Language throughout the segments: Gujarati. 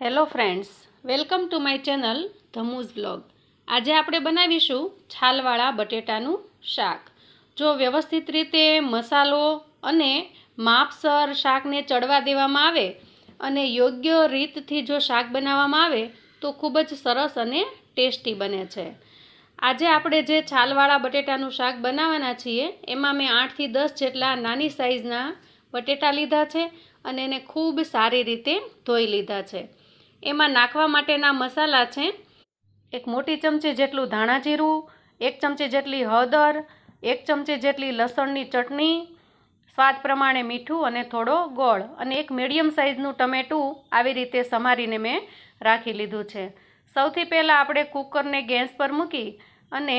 Hello friends, welcome to my channel ધમુઝ વ્લોગ। આજે આપણે બનાવીશું છાલવાળા બટેટાનું શાક। જો વ્યવસ્થિત રીતે મસાલો અને માપસર શાકને ચડવા દેવામાં આવે અને યોગ્ય રીતથી જો શાક બનાવવામાં આવે તો ખૂબ જ સરસ અને ટેસ્ટી બને છે। આજે આપણે જે છાલવાળા બટેટાનું શાક બનાવવાના છીએ એમાં મેં 8 થી 10 જેટલા નાની સાઇઝના બટેટા લીધા છે અને એને ખૂબ સારી રીતે ધોઈ લીધા છે। એમાં નાખવા માટેના મસાલા છે 1 મોટી ચમચી જેટલું ધાણા જીરું, 1 ચમચી જેટલી હળદર, 1 ચમચી જેટલી લસણની ચટણી, સ્વાદ પ્રમાણે મીઠું અને થોડો ગોળ અને 1 મીડિયમ સાઇઝનું ટમેટું આવી રીતે સમારીને મેં રાખી લીધું છે। સૌથી પહેલાં આપણે કુકરને ગેસ પર મૂકી અને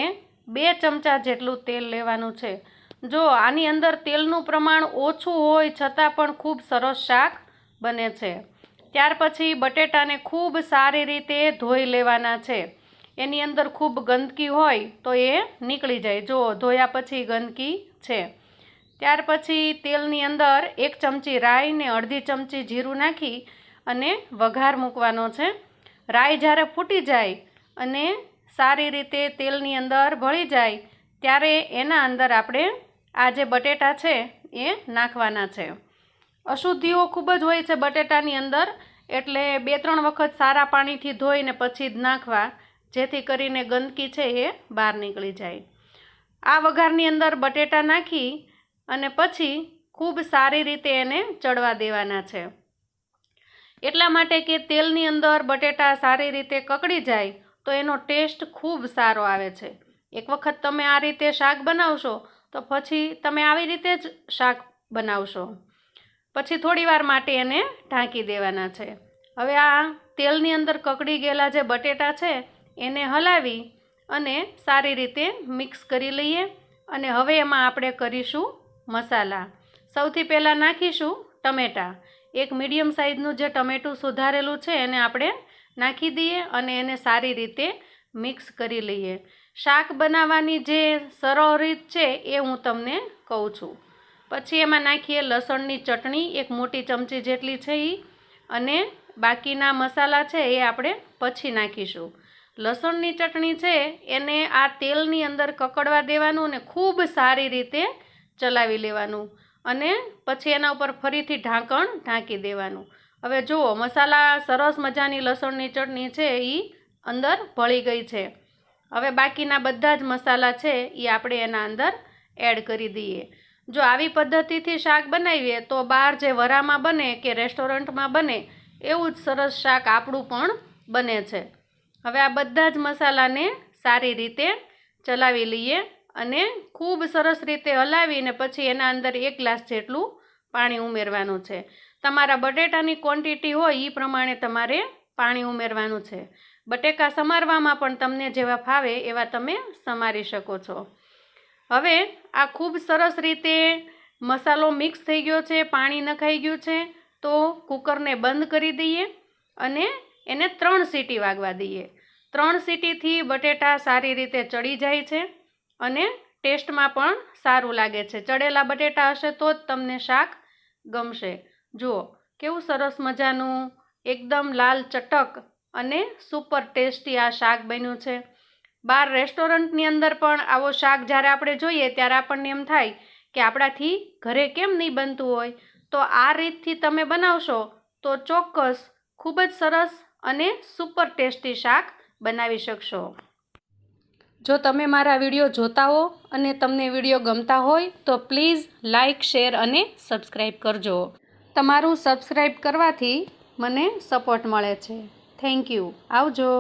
2 ચમચા જેટલું તેલ લેવાનું છે। જો આની અંદર તેલનું પ્રમાણ ઓછું હોય છતાં પણ ખૂબ સરસ શાક બને છે। ત્યાર પછી બટેટાને ખૂબ સારી રીતે ધોઈ લેવાના છે। એની અંદર ખૂબ ગંદકી હોય તો એ નીકળી જાય। જો ધોયા પછી ગંદકી છે। ત્યાર પછી તેલની અંદર 1 ચમચી રાઈ ને અડધી ચમચી જીરું નાખી અને વઘાર મૂકવાનો છે। રાઈ જ્યારે ફૂટી જાય અને સારી રીતે તેલની અંદર ભળી જાય ત્યારે એના અંદર આપણે આ જે બટેટા છે એ નાખવાના છે। અશુદ્ધિઓ ખૂબ જ હોય છે બટેટાની અંદર, એટલે 2-3 વખત સારા પાણીથી ધોઈને પછી જ નાખવા, જેથી કરીને ગંદકી છે એ બહાર નીકળી જાય। આ વઘારની અંદર બટેટા નાખી અને પછી ખૂબ સારી રીતે એને ચડવા દેવાના છે। એટલા માટે કે તેલની અંદર બટેટા સારી રીતે કકડી જાય તો એનો ટેસ્ટ ખૂબ સારો આવે છે। એક વખત તમે આ રીતે શાક બનાવશો તો પછી તમે આવી રીતે જ શાક બનાવશો। પછી થોડીવાર માટે એને ઢાંકી દેવાના છે। હવે આ તેલની અંદર કકડી ગયેલા જે બટેટા છે એને હલાવી અને સારી રીતે મિક્સ કરી લઈએ અને હવે એમાં આપણે કરીશું મસાલા। સૌથી પહેલાં નાખીશું ટમેટાં। 1 મીડિયમ સાઇઝનું જે ટમેટું સુધારેલું છે એને આપણે નાખી દઈએ અને એને સારી રીતે મિક્સ કરી લઈએ। શાક બનાવવાની જે સરળ રીત છે એ હું તમને કહું છું। પછી એમાં નાખીએ લસણની ચટણી 1 મોટી ચમચી જેટલી છે એ, અને બાકીના મસાલા છે એ આપણે પછી નાખીશું। લસણની ચટણી છે એને આ તેલની અંદર કકડવા દેવાનું અને ખૂબ સારી રીતે ચલાવી લેવાનું અને પછી એના ઉપર ફરીથી ઢાંકણ ઢાંકી દેવાનું। હવે જુઓ, મસાલા સરસ મજાની લસણની ચટણી છે એ અંદર ભળી ગઈ છે। હવે બાકીના બધા જ મસાલા છે એ આપણે એના અંદર એડ કરી દઈએ। જો આવી પદ્ધતિથી શાક બનાવીએ તો બહાર જે વરામાં બને કે રેસ્ટોરન્ટમાં બને એવું જ સરસ શાક આપણું પણ બને છે। હવે આ બધા જ મસાલાને સારી રીતે ચલાવી લઈએ અને ખૂબ સરસ રીતે હલાવીને પછી એના અંદર 1 ગ્લાસ જેટલું પાણી ઉમેરવાનું છે। તમારા બટેટાની ક્વોન્ટિટી હોય એ પ્રમાણે તમારે પાણી ઉમેરવાનું છે। બટેકા સમારવામાં પણ તમને જેવા ફાવે એવા તમે સમારી શકો છો। હવે આ ખૂબ સરસ રીતે મસાલો મિક્સ થઈ ગયો છે, પાણી નખાઈ ગયું છે, તો કુકરને બંધ કરી દઈએ અને એને 3 સીટી વાગવા દઈએ। 3 સીટીથી બટેટા સારી રીતે ચડી જાય છે અને ટેસ્ટમાં પણ સારું લાગે છે। ચડેલા બટેટા હશે તો જ તમને શાક ગમશે। જુઓ કેવું સરસ મજાનું એકદમ લાલ ચટક અને સુપર ટેસ્ટી આ શાક બન્યું છે। બહાર રેસ્ટોરન્ટની અંદર પણ આવો શાક જ્યારે આપણે જોઈએ ત્યારે આપણને એમ થાય કે આપણાથી ઘરે કેમ નહીં બનતું હોય, તો આ રીતથી તમે બનાવશો તો ચોક્કસ ખૂબ જ સરસ અને સુપર ટેસ્ટી શાક બનાવી શકશો। જો તમે મારા વિડીયો જોતા હો અને તમને વિડીયો ગમતા હોય તો પ્લીઝ લાઇક, શેર અને સબસ્ક્રાઈબ કરજો। તમારું સબસ્ક્રાઈબ કરવાથી મને સપોર્ટ મળે છે। Thank you. આવજો।